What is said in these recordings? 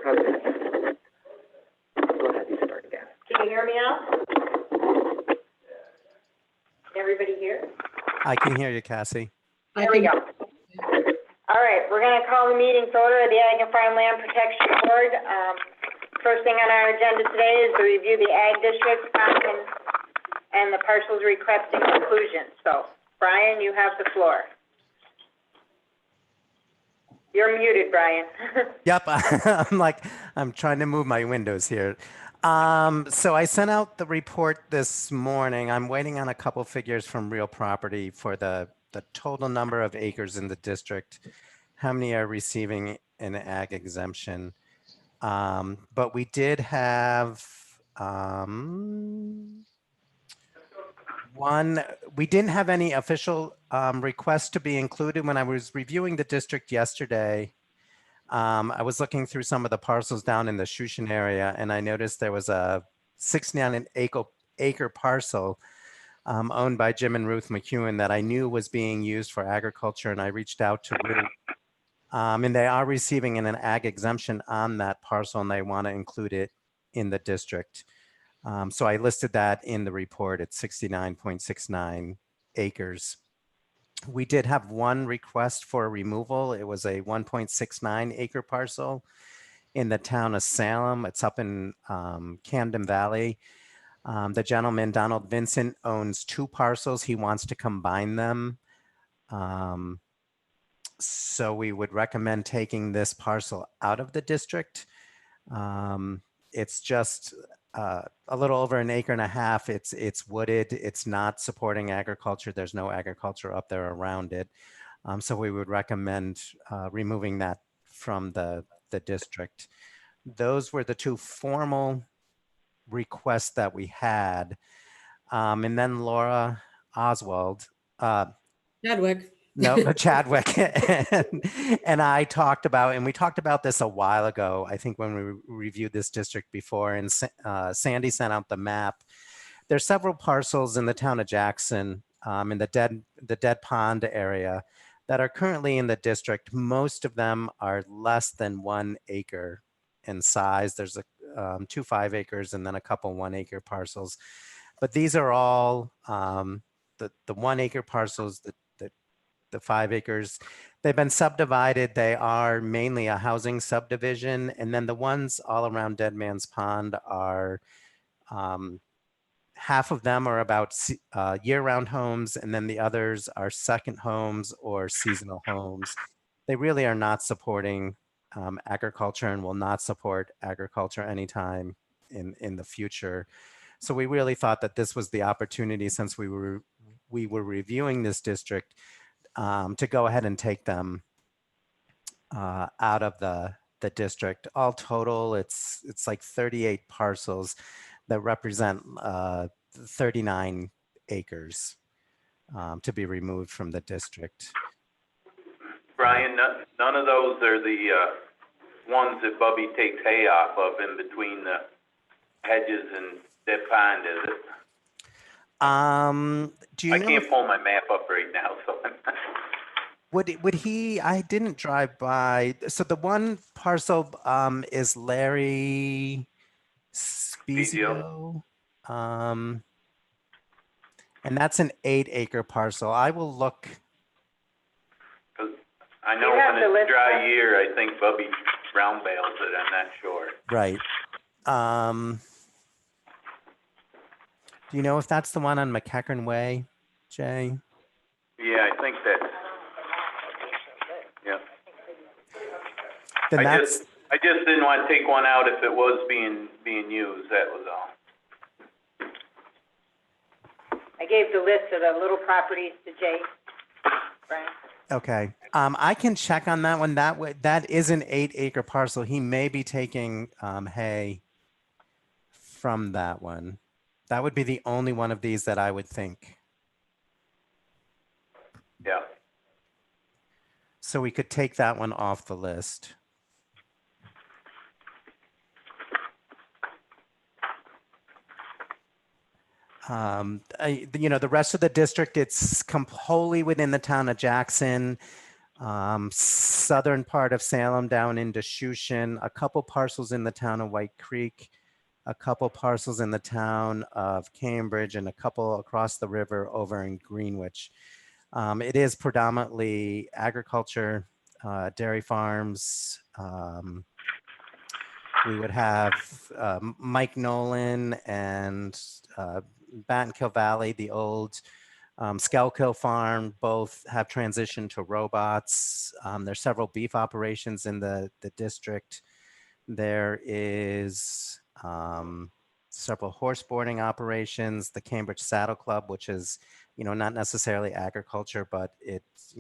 President. Go ahead, you start again. Can you hear me now? Everybody here? I can hear you, Cassie. There we go. All right, we're going to call the meeting to order of the Ag and Farmland Protection Board. First thing on our agenda today is to review the ag districts and the parcels requesting inclusion. So, Brian, you have the floor. You're muted, Brian. Yep, I'm trying to move my windows here. So I sent out the report this morning. I'm waiting on a couple figures from Real Property for the total number of acres in the district, how many are receiving an ag exemption. But we did have we didn't have any official requests to be included. When I was reviewing the district yesterday, I was looking through some of the parcels down in the Shushan area, and I noticed there was a 69-acre parcel owned by Jim and Ruth McEwen that I knew was being used for agriculture, and I reached out to Ruth. And they are receiving an ag exemption on that parcel, and they want to include it in the district. So I listed that in the report at 69.69 acres. We did have one request for removal. It was a 1.69 acre parcel in the town of Salem. It's up in Camden Valley. The gentleman, Donald Vincent, owns two parcels. He wants to combine them. So we would recommend taking this parcel out of the district. It's just a little over an acre and a half. It's wooded. It's not supporting agriculture. There's no agriculture up there around it. So we would recommend removing that from the district. Those were the two formal requests that we had. And then Laura Oswald. Chadwick. No, Chadwick and I talked about, and we talked about this a while ago, I think when we reviewed this district before, and Sandy sent out the map. There's several parcels in the town of Jackson, in the Dead Pond area, that are currently in the district. Most of them are less than 1 acre in size. There's two 5 acres and then a couple 1 acre parcels. But these are all the 1 acre parcels, the 5 acres, they've been subdivided. They are mainly a housing subdivision. And then the ones all around Dead Man's Pond are, half of them are about year-round homes, and then the others are second homes or seasonal homes. They really are not supporting agriculture and will not support agriculture anytime in the future. So we really thought that this was the opportunity, since we were reviewing this district, to go ahead and take them out of the district. All total, it's like 38 parcels that represent 39 acres to be removed from the district. Brian, none of those are the ones that Bubby takes hay off of in between the hedges and Dead Pond, is it? Do you I know can't pull my map up right now, so would he? I didn't drive by. So the one parcel is Larry Spezio, and that's an 8 acre parcel. I will look. I know when it's a dry year, I think Bubby brown bales it. I'm not sure. Right. Do you know if that's the one on McEachern Way, Jay? Yeah, I think that. Yeah. Then I that's. just didn't want to take one out if it was being used. That was all. I gave the list of the little properties to Jay. Brian. Okay. I can check on that one. That is an 8 acre parcel. He may be taking hay from that one. That would be the only one of these that I would think. Yeah. So we could take that one off the list. The rest of the district, it's wholly within the town of Jackson. southern part of Salem down into Shushan, a couple parcels in the town of White Creek, a couple parcels in the town of Cambridge, and a couple across the river over in Greenwich. It is predominantly agriculture, dairy farms. We would have Mike Nolan and Battenkill Valley, the old Skelkill farm, both have transitioned to robots. There's several beef operations in the district. There is several horse boarding operations, the Cambridge Saddle Club, which is, not necessarily agriculture, but it's,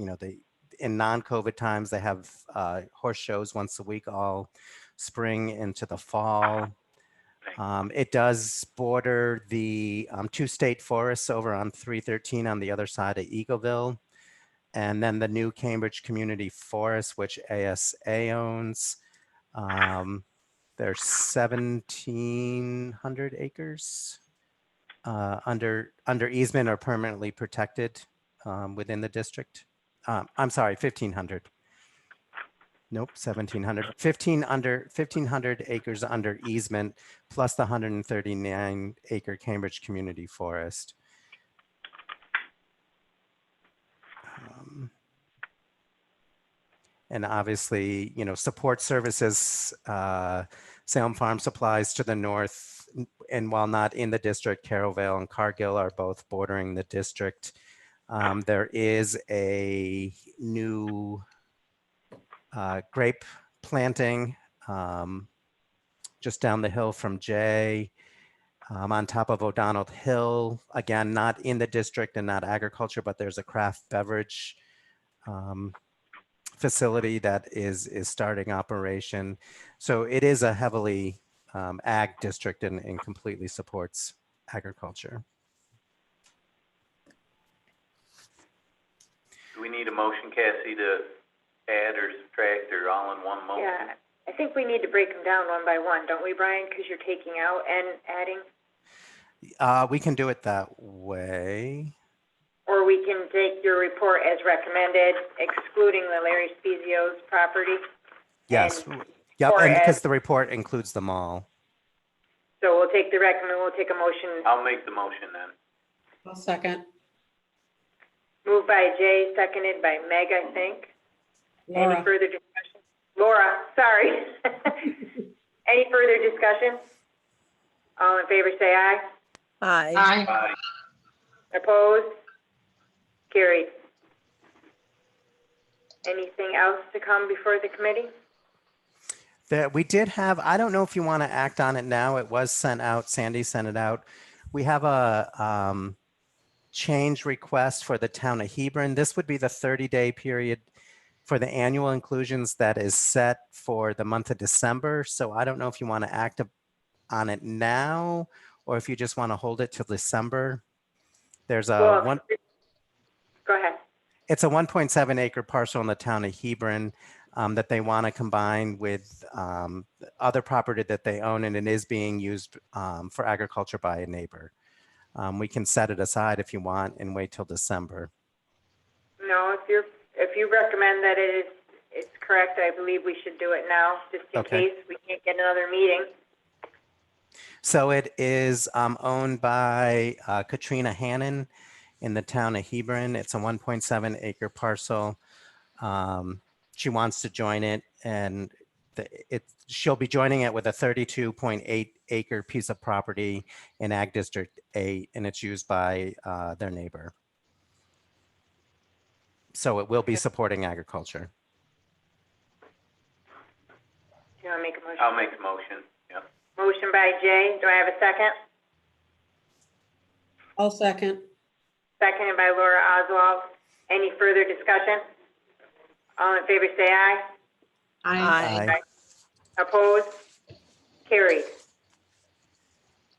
in non-COVID times, they have horse shows once a week, all spring into the fall. It does border the two state forests over on 313 on the other side of Eagleville. And then the new Cambridge Community Forest, which ASA owns. There's 1,700 acres under easement or permanently protected within the district. I'm sorry, 1,500. Nope, 1,700. 1,500 acres under easement, plus the 139 acre Cambridge Community Forest. And obviously, support services, Salem Farm Supplies to the north, and while not in the district, Carrollvale and Cargill are both bordering the district. There is a new grape planting just down the hill from Jay, on top of O'Donnell Hill. Again, not in the district and not agriculture, but there's a craft beverage facility that is starting operation. So it is a heavily ag district and completely supports agriculture. Do we need a motion, Cassie, to add or subtract, or all in one motion? Yeah, I think we need to break them down one by one, don't we, Brian? Because you're taking out and adding. We can do it that way. Or we can take your report as recommended, excluding the Larry Spezio's property. Yes. And, yep. And because as, the report includes them all. so we'll take the recommend. We'll take a motion. I'll make the motion then. I'll second. Moved by Jay, seconded by Meg, I think. Laura. Any further discussion? Laura, sorry. Any further discussion? All in favor, say aye. Aye. Aye. Opposed? Carried. Anything else to come before the committee? That we did have, I don't know if you want to act on it now. It was sent out. Sandy sent it out. We have a change request for the town of Hebron. This would be the 30-day period for the annual inclusions that is set for the month of December. So I don't know if you want to act on it now or if you just want to hold it till December. There's a Go ahead. It's a 1.7 acre parcel in the town of Hebron that they want to combine with other property that they own, and it is being used for agriculture by a neighbor. We can set it aside if you want and wait till December. No, if you recommend that it's correct, I believe we should do it now, just in case we can't get another meeting. So it is owned by Katrina Hannon in the town of Hebron. It's a 1.7 acre parcel. She wants to join it, and she'll be joining it with a 32.8 acre piece of property in Ag District 8, and it's used by their neighbor. So it will be supporting agriculture. Do you want to make a motion? I'll make the motion, yeah. Motion by Jay. Do I have a second? I'll second. Seconded by Laura Oswald. Any further discussion? All in favor say aye. Aye. Aye. Opposed? Carried.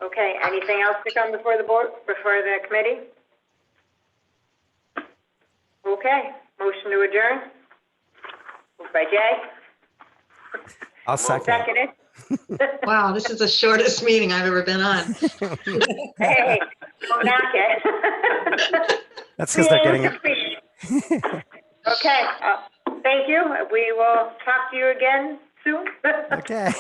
Okay, anything else to come before the board, before the committee? Okay, motion to adjourn. Moved by Jay. I'll second. Seconded. Wow, this is the shortest meeting I've ever been on. Hey, don't knock it. That's because they're getting it. Okay, you. We will talk to you again soon. Okay.